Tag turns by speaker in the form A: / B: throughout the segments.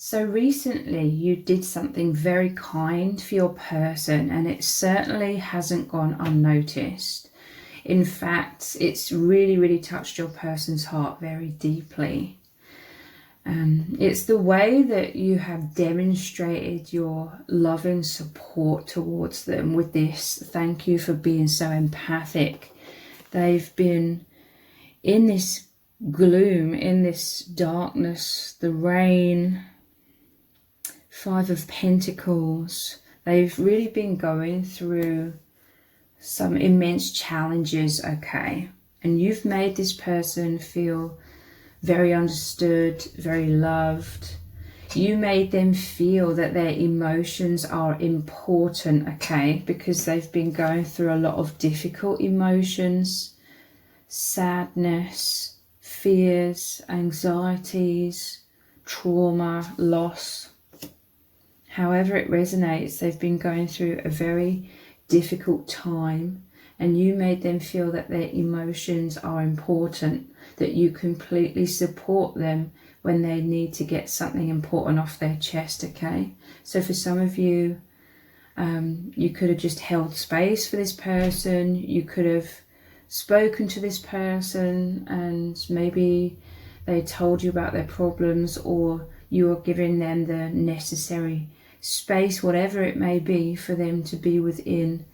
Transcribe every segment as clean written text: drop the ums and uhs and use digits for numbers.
A: So recently you did something very kind for your person, and it certainly hasn't gone unnoticed. In fact, it's really touched your person's heart very deeply. It's the way that you have demonstrated your loving support towards them with this thank you for being so empathic. They've been in this gloom, in this darkness, the rain, Five of Pentacles. They've really been going through some immense challenges, okay? And you've made this person feel very understood, very loved. You made them feel that their emotions are important, okay? Because they've been going through a lot of difficult emotions, sadness, fears, anxieties, trauma, loss. However it resonates, they've been going through a very difficult time, and you made them feel that their emotions are important, that you completely support them when they need to get something important off their chest, okay? So for some of you, you could have just held space for this person. You could have spoken to this person and maybe they told you about their problems, or you are giving them the necessary space, whatever it may be, for them to be within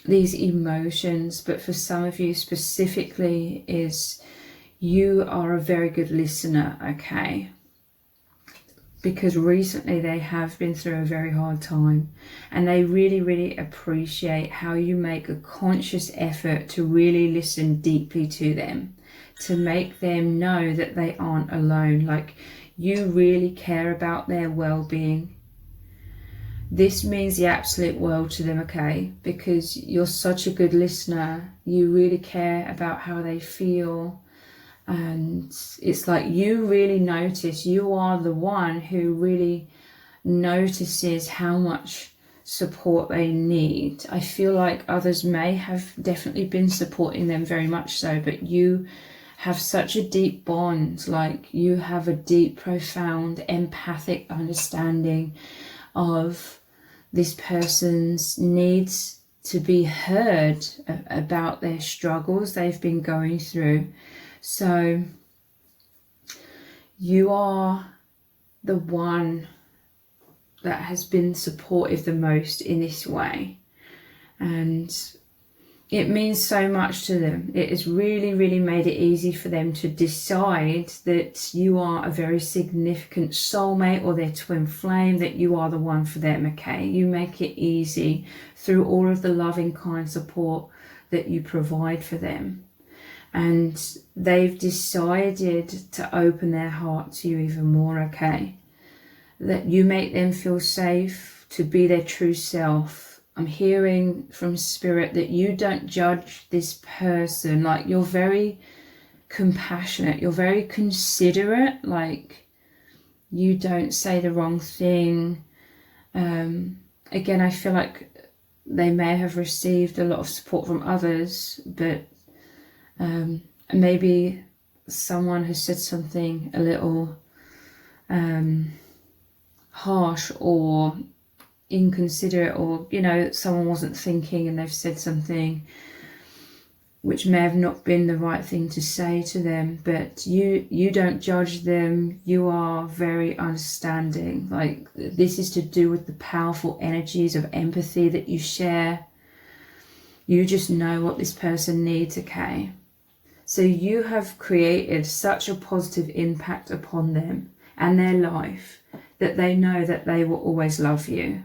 A: these emotions. But for some of you specifically, is you are a very good listener, okay? Because recently they have been through a very hard time, and they really appreciate how you make a conscious effort to really listen deeply to them, to make them know that they aren't alone. Like, you really care about their well-being. This means the absolute world to them, okay? Because you're such a good listener. You really care about how they feel. And it's like you really notice, you are the one who really notices how much support they need. I feel like others may have definitely been supporting them very much so, but you have such a deep bond. Like, you have a deep, profound, empathic understanding of this person's needs to be heard about their struggles they've been going through. So you are the one that has been supportive the most in this way, and it means so much to them. It has really made it easy for them to decide that you are a very significant soulmate, or their twin flame, that you are the one for them, okay? You make it easy through all of the loving, kind support that you provide for them. And they've decided to open their heart to you even more, okay? That you make them feel safe to be their true self. I'm hearing from Spirit that you don't judge this person. Like, you're very compassionate, you're very considerate. Like, you don't say the wrong thing. Again, I feel like they may have received a lot of support from others, but maybe someone has said something a little harsh or inconsiderate, or, you know, someone wasn't thinking and they've said something which may have not been the right thing to say to them. But you don't judge them. You are very understanding. Like, this is to do with the powerful energies of empathy that you share. You just know what this person needs, okay? So you have created such a positive impact upon them and their life that they know that they will always love you,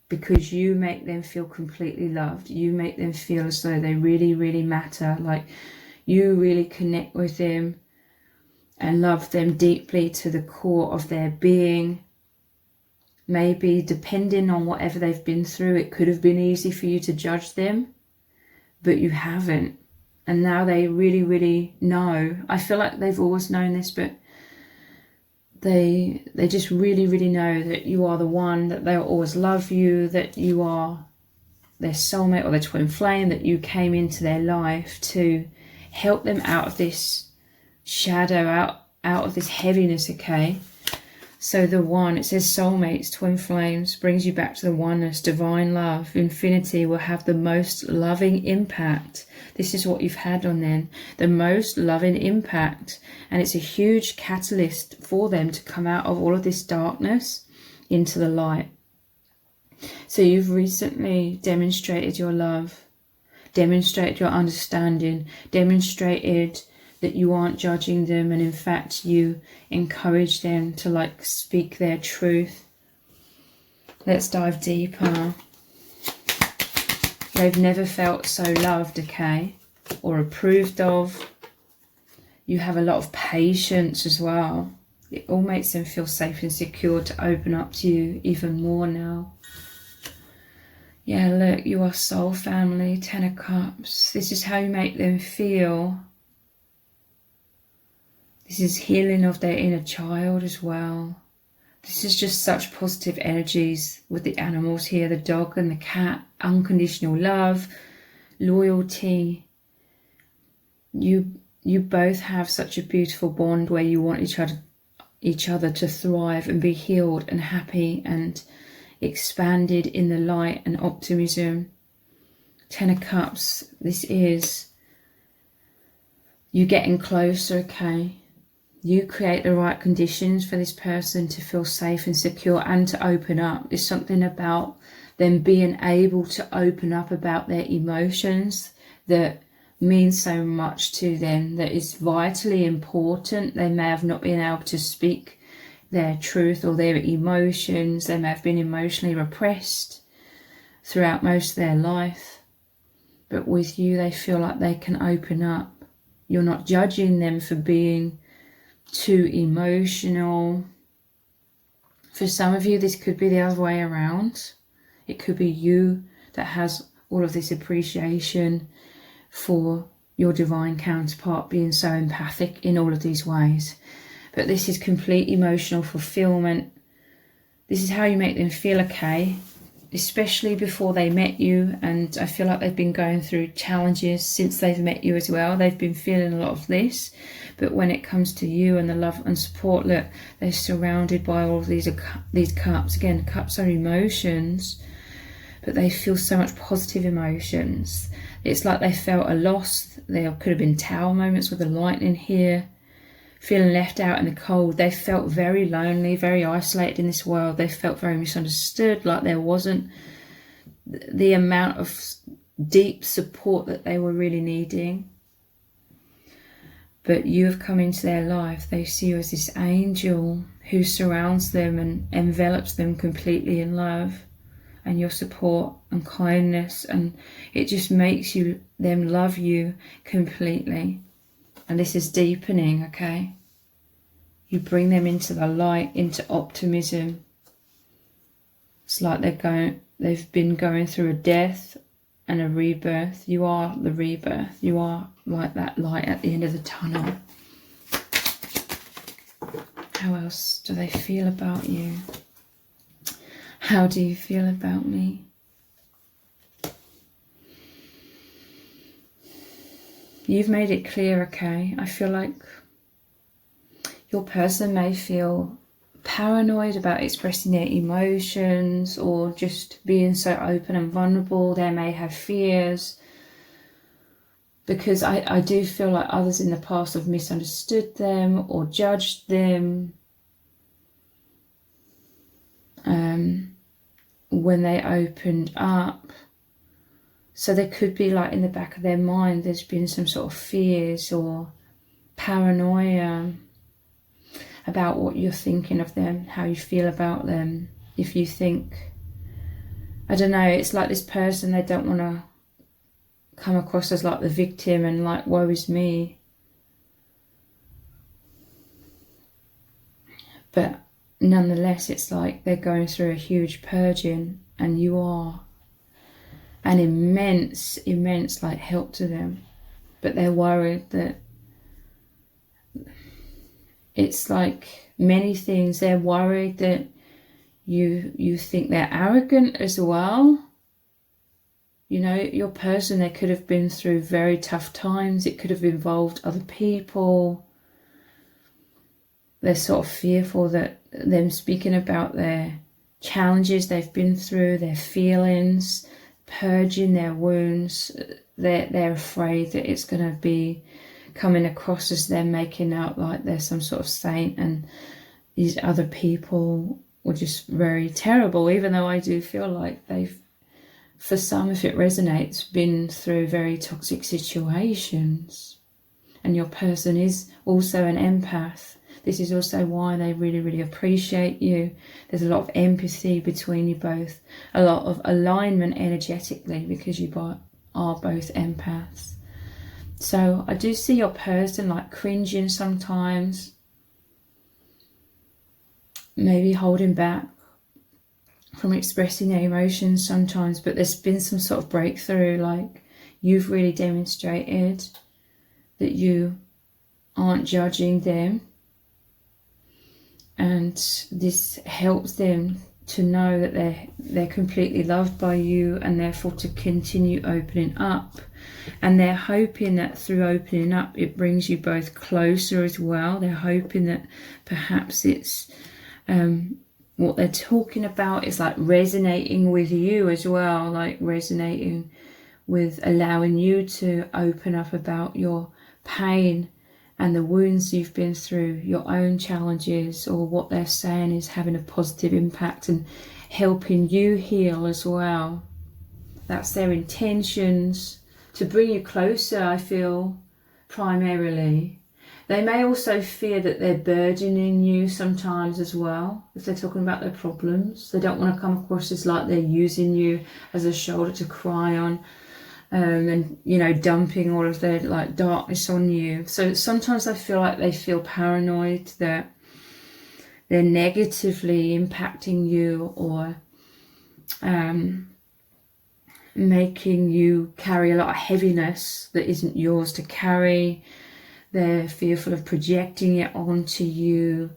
A: because you make them feel completely loved. You make them feel as though they really matter. Like, you really connect with them and love them deeply to the core of their being. Maybe depending on whatever they've been through, it could have been easy for you to judge them, but you haven't. And now they really know. I feel like they've always known this, but they just really know that you are the one, that they'll always love you, that you are their soulmate or their twin flame, that you came into their life to help them out of this shadow, out of this heaviness, okay? So the one, it says soulmates, twin flames, brings you back to the oneness, divine love, infinity will have the most loving impact. This is what you've had on them, the most loving impact. And it's a huge catalyst for them to come out of all of this darkness into the light. So you've recently demonstrated your love, demonstrated your understanding, demonstrated that you aren't judging them, and in fact you encourage them to like speak their truth. Let's dive deeper. They've never felt so loved, okay, or approved of. You have a lot of patience as well. It all makes them feel safe and secure to open up to you even more now. Yeah, look, you are soul family, 10 of Cups. This is how you make them feel. This is healing of their inner child as well. This is just such positive energies with the animals here, the dog and the cat. Unconditional love, loyalty. You both have such a beautiful bond where you want each other to thrive and be healed and happy and expanded in the light and optimism. 10 of Cups, this is you getting closer, okay? You create the right conditions for this person to feel safe and secure and to open up. There's something about them being able to open up about their emotions that means so much to them, that is vitally important. They may have not been able to speak their truth or their emotions. They may have been emotionally repressed throughout most of their life. But with you, they feel like they can open up. You're not judging them for being too emotional. For some of you, this could be the other way around. It could be you that has all of this appreciation for your divine counterpart being so empathic in all of these ways. But this is complete emotional fulfillment. This is how you make them feel, okay? Especially before they met you, and I feel like they've been going through challenges since they've met you as well. They've been feeling a lot of this, but when it comes to you and the love and support, look, they're surrounded by all of these cups. Again, cups are emotions, but they feel so much positive emotions. It's like they felt a loss. There could have been tower moments with the lightning here, feeling left out in the cold. They felt very lonely, very isolated in this world. They felt very misunderstood, like there wasn't the amount of deep support that they were really needing. But you have come into their life. They see you as this angel who surrounds them and envelops them completely in love and your support and kindness, and it just makes them love you completely. And this is deepening, okay? You bring them into the light, into optimism. It's like they've been going through a death and a rebirth. You are the rebirth. You are like that light at the end of the tunnel. How else do they feel about you? How do you feel about me? You've made it clear, okay? I feel like your person may feel paranoid about expressing their emotions or just being so open and vulnerable. They may have fears, because I do feel like others in the past have misunderstood them or judged them when they opened up. So there could be, like, in the back of their mind, there's been some sort of fears or paranoia about what you're thinking of them, how you feel about them. If you think, I don't know, it's like this person, they don't want to come across as like the victim and like, woe is me. But nonetheless, it's like they're going through a huge purging, and you are an immense like help to them. But they're worried that it's like many things. They're worried that you think they're arrogant as well. You know, your person, they could have been through very tough times. It could have involved other people. they're sort of fearful that them speaking about their challenges they've been through, their feelings, purging their wounds, they're afraid that it's going to be coming across as them making out like they're some sort of saint and these other people were just very terrible, even though I do feel like they've, for some, if it resonates, been through very toxic situations. And your person is also an empath. This is also why they really, really appreciate you. There's a lot of empathy between you both, a lot of alignment energetically, because you are both empaths. So I do see your person like cringing sometimes, maybe holding back from expressing their emotions sometimes, but there's been some sort of breakthrough, like you've really demonstrated that you aren't judging them, and this helps them to know that they're completely loved by you, and therefore to continue opening up. And they're hoping that through opening up it brings you both closer as well. They're hoping that perhaps it's what they're talking about is like resonating with you as well, like resonating with allowing you to open up about your pain and the wounds you've been through, your own challenges, or what they're saying is having a positive impact and helping you heal as well. That's their intentions, to bring you closer, I feel, primarily. They may also fear that they're burdening you sometimes as well, if they're talking about their problems. They don't want to come across as like they're using you as a shoulder to cry on, and, you know, dumping all of their like darkness on you. So sometimes I feel like they feel paranoid that they're negatively impacting you, or making you carry a lot of heaviness that isn't yours to carry. They're fearful of projecting it onto you.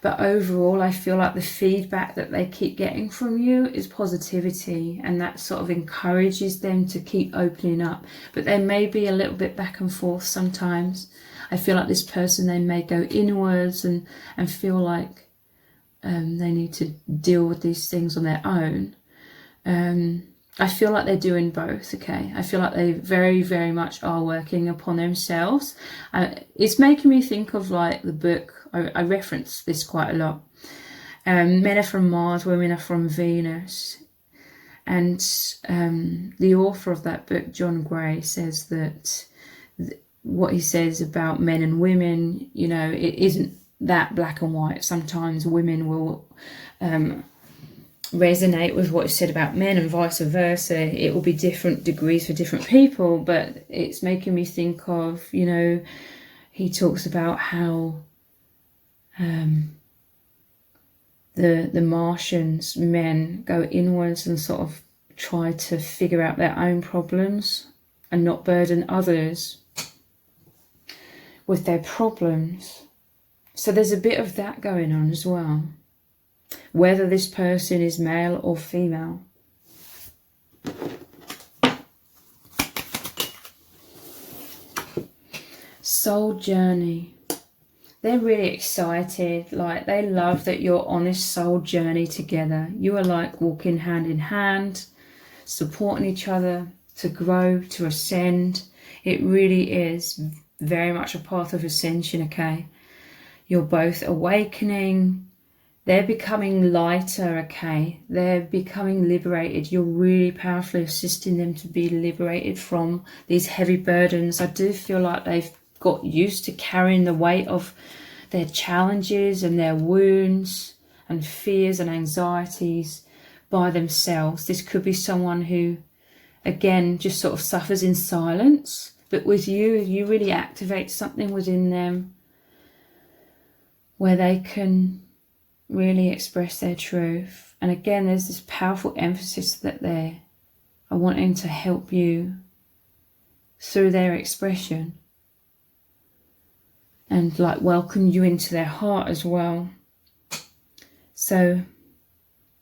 A: But overall, I feel like the feedback that they keep getting from you is positivity, and that sort of encourages them to keep opening up. But there may be a little bit back and forth sometimes. I feel like this person, they may go inwards and feel like they need to deal with these things on their own. I feel like they're doing both, okay? I feel like they very, very much are working upon themselves. It's making me think of like the book, I reference this quite a lot. Men are from Mars, women are from Venus. And the author of that book, John Gray, says that what he says about men and women, you know, it isn't that black and white. Sometimes women will resonate with what is said about men and vice versa. It will be different degrees for different people, but it's making me think of, you know, he talks about how the Martians, men, go inwards and sort of try to figure out their own problems and not burden others with their problems. So there's a bit of that going on as well, whether this person is male or female. Soul journey. They're really excited, like they love that you're on this soul journey together. You are like walking hand in hand, supporting each other to grow, to ascend. It really is very much a path of ascension, okay? You're both awakening. They're becoming lighter, okay? They're becoming liberated. You're really powerfully assisting them to be liberated from these heavy burdens. I do feel like they've got used to carrying the weight of their challenges and their wounds and fears and anxieties by themselves. This could be someone who, again, just sort of suffers in silence. But with you, you really activate something within them where they can really express their truth. And again, there's this powerful emphasis that they are wanting to help you through their expression and like welcome you into their heart as well. So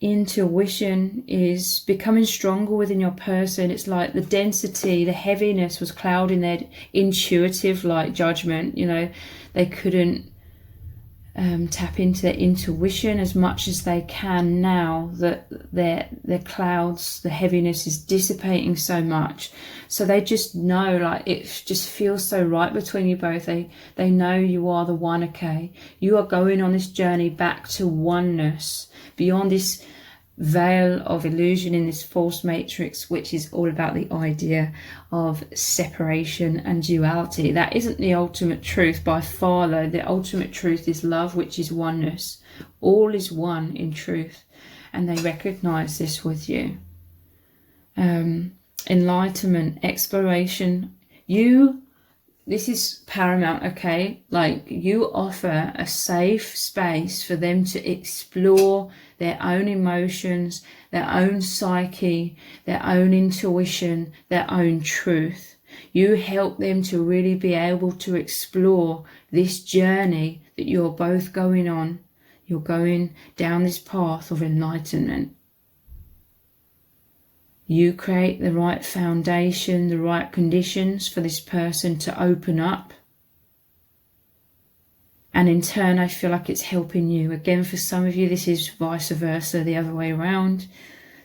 A: intuition is becoming stronger within your person. It's like the density, the heaviness was clouding their intuitive like judgment. You know, they couldn't tap into their intuition as much as they can now that their clouds, the heaviness is dissipating so much. So they just know, like, it just feels so right between you both. They know you are the one, okay? You are going on this journey back to oneness, beyond this veil of illusion in this false matrix, which is all about the idea of separation and duality. That isn't the ultimate truth by far, though. The ultimate truth is love, which is oneness. All is one in truth, and they recognize this with you. Enlightenment, exploration. This is paramount, okay? Like, you offer a safe space for them to explore their own emotions, their own psyche, their own intuition, their own truth. You help them to really be able to explore this journey that you're both going on. You're going down this path of enlightenment. You create the right foundation, the right conditions for this person to open up. And in turn, I feel like it's helping you. Again, for some of you, this is vice versa, the other way around.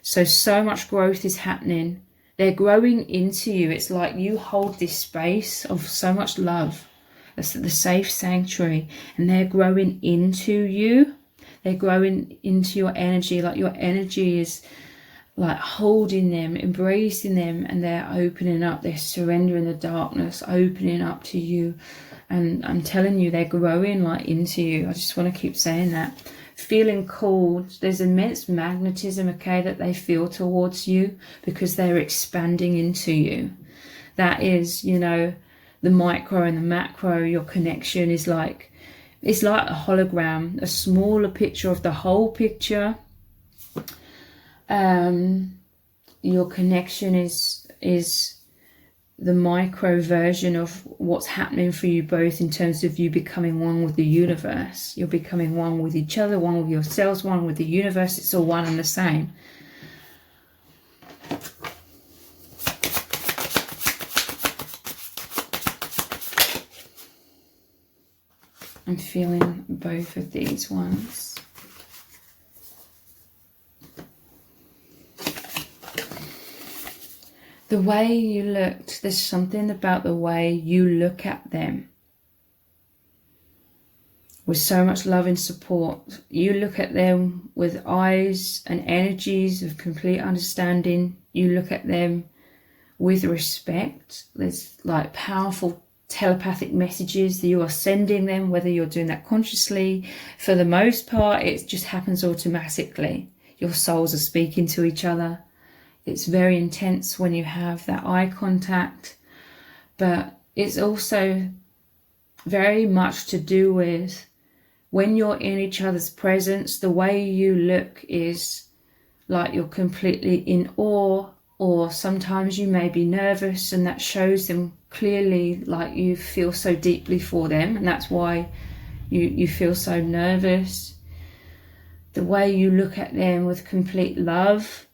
A: So much growth is happening. They're growing into you. It's like you hold this space of so much love. That's the safe sanctuary. And they're growing into you. They're growing into your energy. Like, your energy is like holding them, embracing them, and they're opening up. They're surrendering the darkness, opening up to you. And I'm telling you, they're growing like into you. I just want to keep saying that. Feeling called. There's immense magnetism, okay, that they feel towards you because they're expanding into you. That is, you know, the micro and the macro. Your connection is like, it's like a hologram, a smaller picture of the whole picture. Your connection is the micro version of what's happening for you both in terms of you becoming one with the universe. You're becoming one with each other, one with yourselves, one with the universe. It's all one and the same. I'm feeling both of these ones. The way you looked, there's something about the way you look at them with so much love and support. You look at them with eyes and energies of complete understanding. You look at them with respect. There's like powerful telepathic messages that you are sending them, whether you're doing that consciously. For the most part, it just happens automatically. Your souls are speaking to each other. It's very intense when you have that eye contact, but it's also very much to do with when you're in each other's presence, the way you look is like you're completely in awe, or sometimes you may be nervous, and that shows them clearly like you feel so deeply for them, and that's why you feel so nervous. The way you look at them with complete love,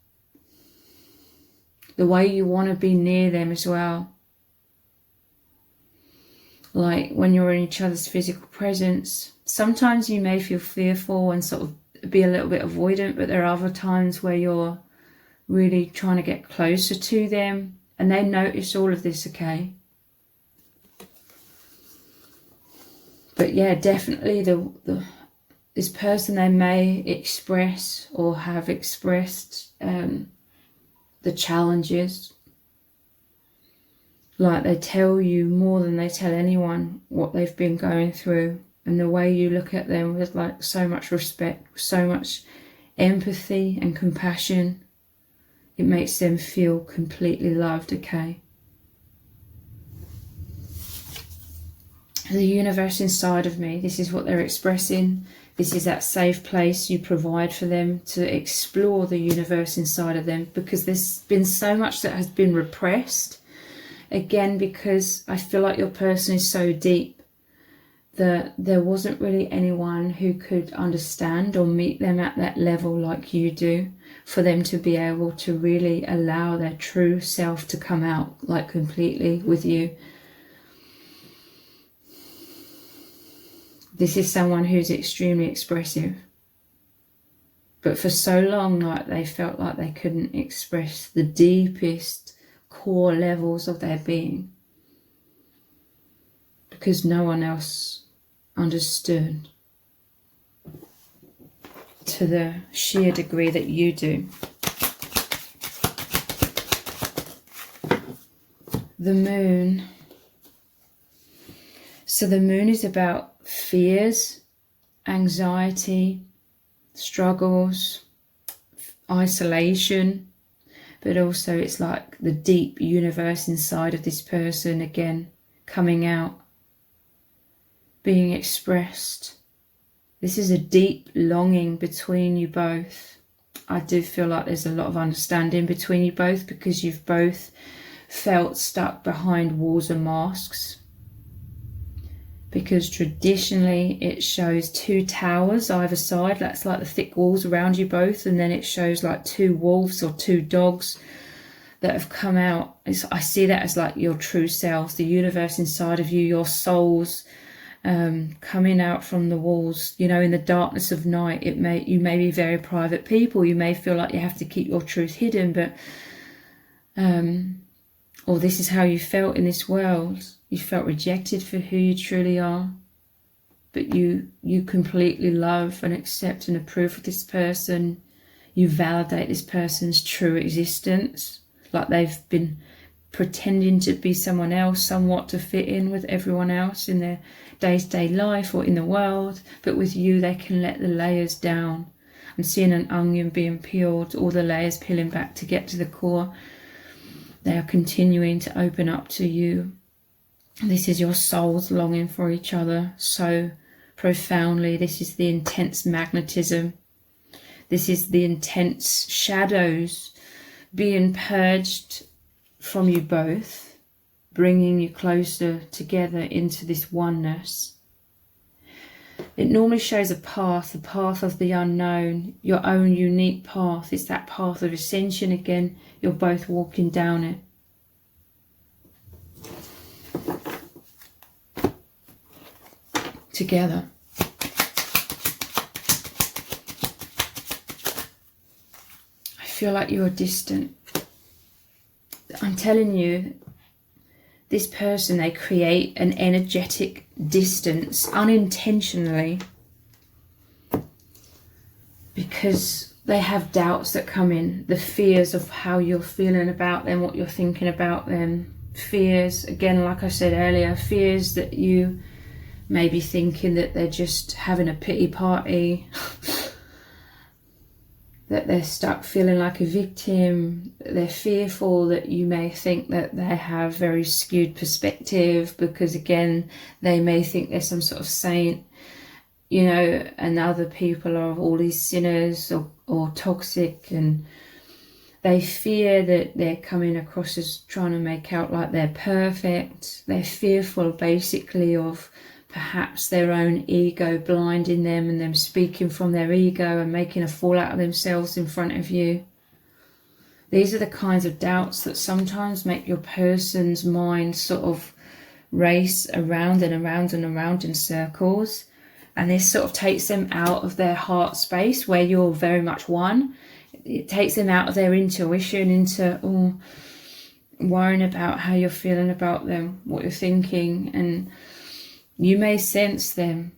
A: the way you want to be near them as well. Like when you're in each other's physical presence, sometimes you may feel fearful and sort of be a little bit avoidant, but there are other times where you're really trying to get closer to them, and they notice all of this, okay? But yeah, definitely this person, they may express or have expressed the challenges. Like they tell you more than they tell anyone what they've been going through, and the way you look at them with like so much respect, so much empathy and compassion, it makes them feel completely loved, okay? The universe inside of me, this is what they're expressing. This is that safe place you provide for them to explore the universe inside of them, because there's been so much that has been repressed. Again, because I feel like your person is so deep that there wasn't really anyone who could understand or meet them at that level like you do, for them to be able to really allow their true self to come out like completely with you. This is someone who's extremely expressive, but for so long, like, they felt like they couldn't express the deepest core levels of their being because no one else understood to the sheer degree that you do. The moon. So the moon is about fears, anxiety, struggles, isolation, but also it's like the deep universe inside of this person again coming out, being expressed. This is a deep longing between you both. I do feel like there's a lot of understanding between you both because you've both felt stuck behind walls and masks. Because traditionally it shows two towers either side, that's like the thick walls around you both, and then it shows like two wolves or two dogs that have come out. I see that as like your true selves, the universe inside of you, your souls coming out from the walls. You know, in the darkness of night, you may be very private people, you may feel like you have to keep your truth hidden, but or this is how you felt in this world. You felt rejected for who you truly are, but you completely love and accept and approve of this person. You validate this person's true existence, like they've been pretending to be someone else, somewhat to fit in with everyone else in their day-to-day life or in the world, but with you they can let the layers down. I'm seeing an onion being peeled, all the layers peeling back to get to the core. They are continuing to open up to you. This is your souls longing for each other so profoundly. This is the intense magnetism. This is the intense shadows being purged from you both, bringing you closer together into this oneness. It normally shows a path, the path of the unknown, your own unique path. It's that path of ascension again. You're both walking down it. Together. I feel like you're distant. I'm telling you, this person, they create an energetic distance unintentionally because they have doubts that come in, the fears of how you're feeling about them, what you're thinking about them. Fears, again, like I said earlier, fears that you may be thinking that they're just having a pity party, that they're stuck feeling like a victim, that they're fearful that you may think that they have very skewed perspective because, again, they may think they're some sort of saint, you know, and other people are all these sinners or toxic, and they fear that they're coming across as trying to make out like they're perfect. They're fearful basically of perhaps their own ego blinding them and them speaking from their ego and making a fool out of themselves in front of you. These are the kinds of doubts that sometimes make your person's mind sort of race around and around and around in circles. And this sort of takes them out of their heart space where you're very much one. It takes them out of their intuition into worrying about how you're feeling about them, what you're thinking, and you may sense them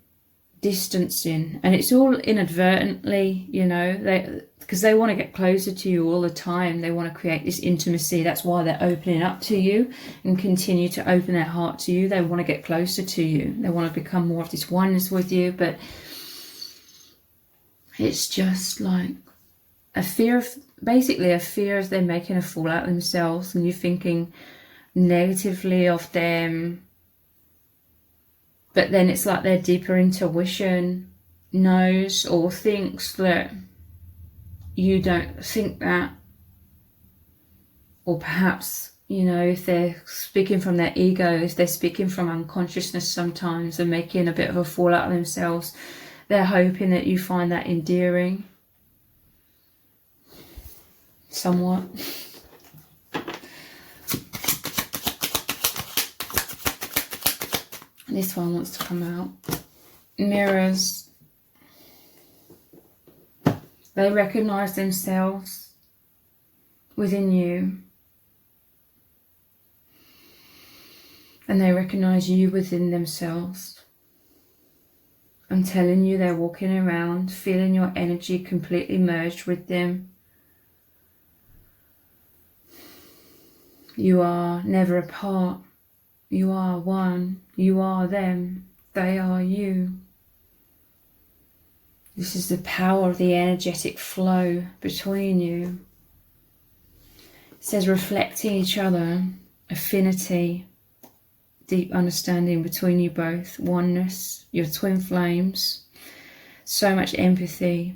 A: distancing, and it's all inadvertently, you know, because they want to get closer to you all the time. They want to create this intimacy. That's why they're opening up to you and continue to open their heart to you. They want to get closer to you. They want to become more of this oneness with you, but it's just like a fear of, basically a fear of them making a fool out of themselves and you thinking negatively of them. But then it's like their deeper intuition knows or thinks that you don't think that. Or perhaps You know, if they're speaking from their ego, if they're speaking from unconsciousness sometimes and making a bit of a fool out of themselves, they're hoping that you find that endearing. Somewhat. This one wants to come out. Mirrors. They recognize themselves within you. And they recognize you within themselves. I'm telling you, they're walking around, feeling your energy completely merged with them. You are never apart. You are one. You are them. They are you. This is the power of the energetic flow between you. It says reflecting each other, affinity, deep understanding between you both, oneness, your twin flames, so much empathy,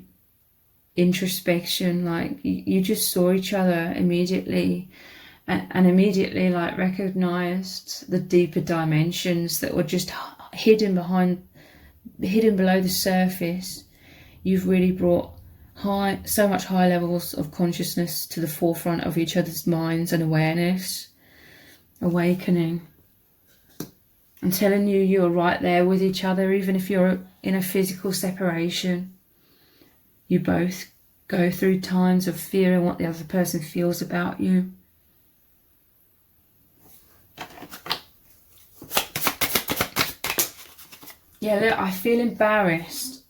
A: introspection, like you just saw each other immediately and immediately like recognized the deeper dimensions that were just hidden below the surface. You've really brought so much high levels of consciousness to the forefront of each other's minds and awareness, awakening. I'm telling you, you're right there with each other, even if you're in a physical separation. You both go through times of fearing what the other person feels about you. Yeah, look, I feel embarrassed.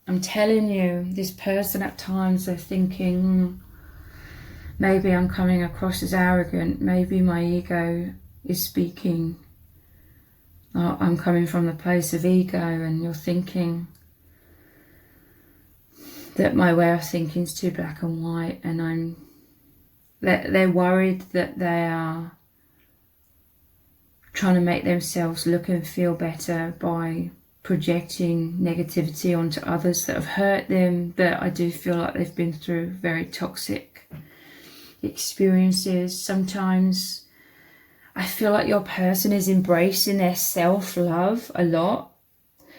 A: I'm telling you, this person at times are thinking, maybe I'm coming across as arrogant. Maybe my ego is speaking. I'm coming from the place of ego, and you're thinking that my way of thinking is too black and white, and they're worried that they are trying to make themselves look and feel better by projecting negativity onto others that have hurt them. But I do feel like they've been through very toxic experiences. Sometimes I feel like your person is embracing their self-love a lot,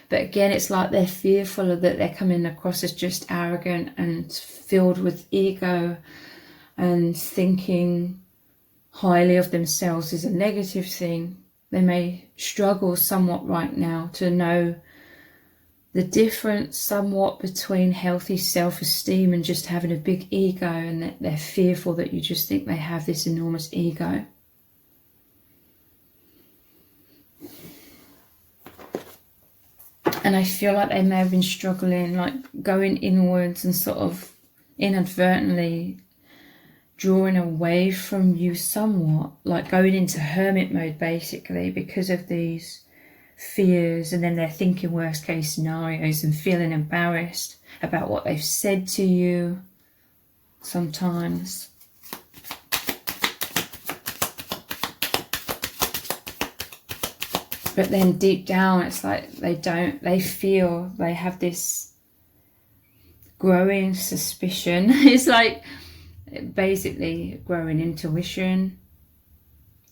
A: but again, it's like they're fearful that they're coming across as just arrogant and filled with ego, and thinking highly of themselves is a negative thing. They may struggle somewhat right now to know the difference somewhat between healthy self-esteem and just having a big ego, and that they're fearful that you just think they have this enormous ego. And I feel like they may have been struggling, like going inwards and sort of inadvertently drawing away from you somewhat, like going into hermit mode basically because of these fears. And then they're thinking worst case scenarios and feeling embarrassed about what they've said to you sometimes. But then deep down, it's like they feel they have this growing suspicion. It's like basically growing intuition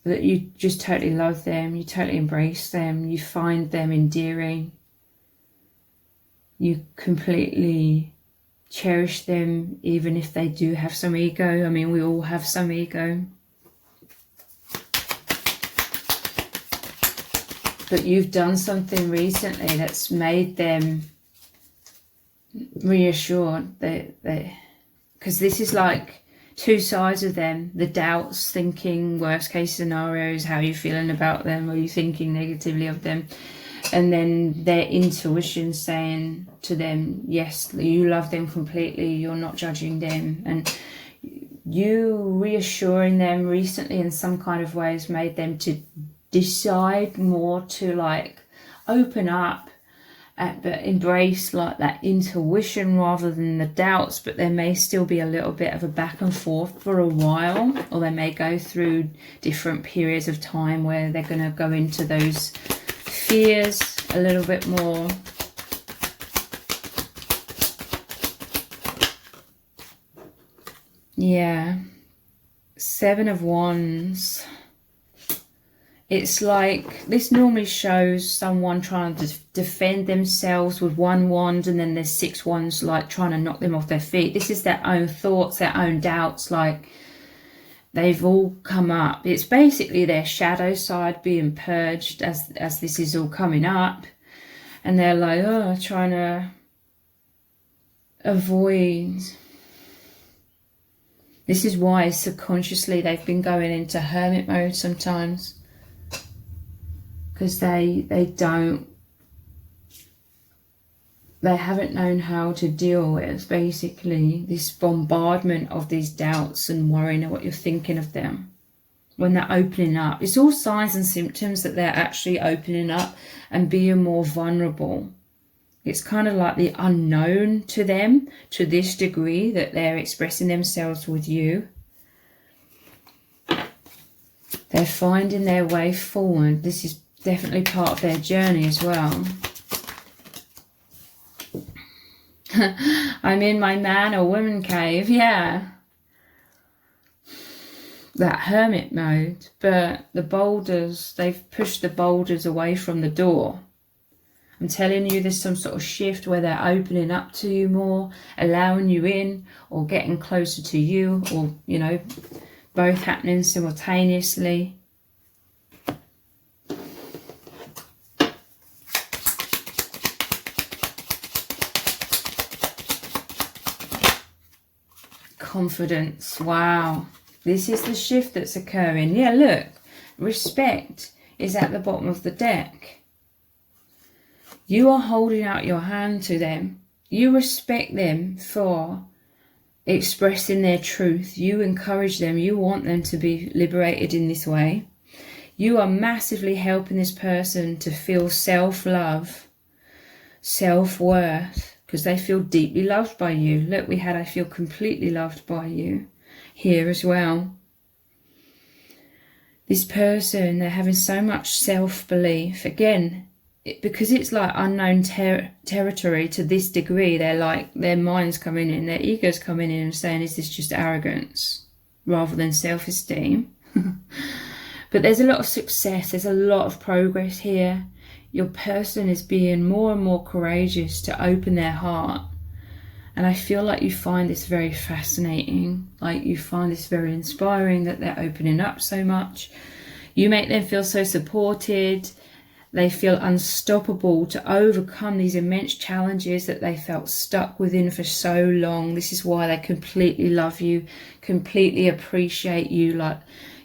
A: that you just totally love them, you totally embrace them, you find them endearing, you completely cherish them even if they do have some ego. I mean, we all have some ego. But you've done something recently that's made them reassured that because this is like two sides of them, the doubts, thinking worst case scenarios, how are you feeling about them, are you thinking negatively of them, and then their intuition saying to them, yes, you love them completely, you're not judging them. And you reassuring them recently in some kind of way has made them to decide more to like open up, but embrace like that intuition rather than the doubts. But there may still be a little bit of a back and forth for a while, or they may go through different periods of time where they're going to go into those fears a little bit more. Yeah. Seven of Wands. It's like, this normally shows someone trying to defend themselves with one wand, and then there's 6 wands like trying to knock them off their feet. This is their own thoughts, their own doubts, like they've all come up. It's basically their shadow side being purged as this is all coming up. And they're like, oh, trying to avoid. This is why subconsciously they've been going into hermit mode sometimes. Because they haven't known how to deal with basically this bombardment of these doubts and worrying of what you're thinking of them when they're opening up. It's all signs and symptoms that they're actually opening up and being more vulnerable. It's kind of like the unknown to them to this degree that they're expressing themselves with you. They're finding their way forward. This is definitely part of their journey as well. I'm in my man or woman cave, yeah. That hermit mode, but the boulders, they've pushed the boulders away from the door. I'm telling you, there's some sort of shift where they're opening up to you more, allowing you in, or getting closer to you, or, you know, both happening simultaneously. Confidence. Wow. This is the shift that's occurring. Yeah, look. Respect is at the bottom of the deck. You are holding out your hand to them. You respect them for expressing their truth. You encourage them. You want them to be liberated in this way. You are massively helping this person to feel self-love, self-worth, because they feel deeply loved by you. Look, we had I feel completely loved by you here as well. This person, they're having so much self-belief. Again, because it's like unknown territory to this degree, they're like, their mind's coming in, their ego's coming in and saying, is this just arrogance rather than self-esteem? But there's a lot of success, there's a lot of progress here. Your person is being more and more courageous to open their heart. And I feel like you find this very fascinating. Like you find this very inspiring that they're opening up so much. You make them feel so supported. They feel unstoppable to overcome these immense challenges that they felt stuck within for so long. This is why they completely love you, completely appreciate you. Like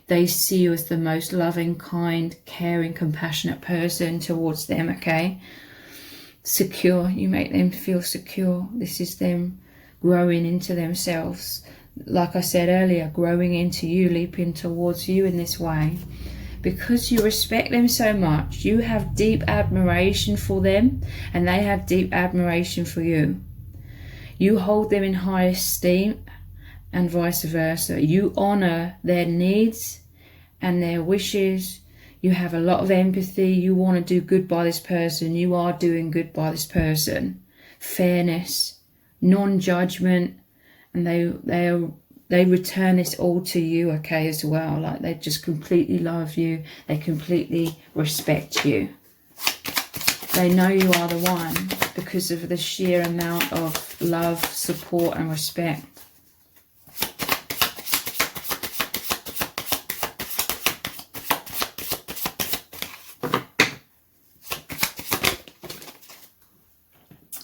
A: they see you as the most loving, kind, caring, compassionate person towards them, okay? Secure. You make them feel secure. This is them growing into themselves. Like I said earlier, growing into you, leaping towards you in this way. Because you respect them so much, you have deep admiration for them and they have deep admiration for you. You hold them in high esteem and vice versa. You honor their needs and their wishes. You have a lot of empathy. You want to do good by this person. You are doing good by this person. Fairness, non-judgment, and they return this all to you, okay, as well. Like they just completely love you. They completely respect you. They know you are the one because of the sheer amount of love, support and respect.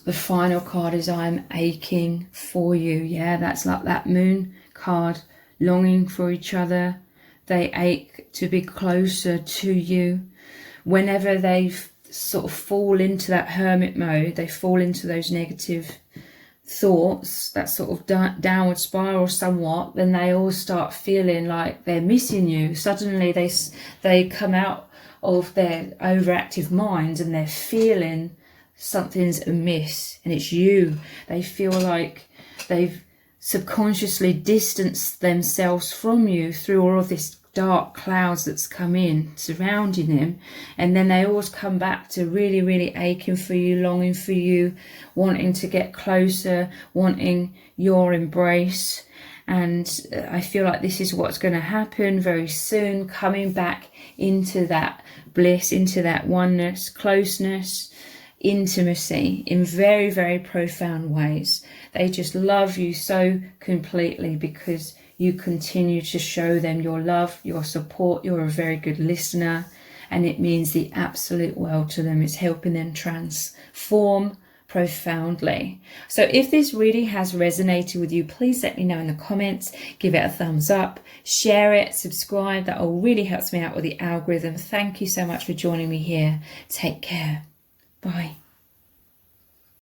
A: The final card is I'm aching for you. Yeah, that's like that moon card, longing for each other. They ache to be closer to you. Whenever they sort of fall into that hermit mode, they fall into those negative thoughts, that sort of downward spiral somewhat, then they all start feeling like they're missing you. Suddenly they come out of their overactive minds and they're feeling something's amiss and it's you. They feel like they've subconsciously distanced themselves from you through all of this dark clouds that's come in surrounding them, and then they always come back to really, really aching for you, longing for you, wanting to get closer, wanting your embrace. And I feel like this is what's going to happen very soon, coming back into that bliss, into that oneness, closeness, intimacy in very, very profound ways. They just love you so completely because you continue to show them your love, your support. You're a very good listener, and it means the absolute world to them. It's helping them transform profoundly. So if this really has resonated with you, please let me know in the comments. Give it a thumbs up, share it, subscribe. That all really helps me out with the algorithm. Thank you so much for joining me here. Take care. Bye.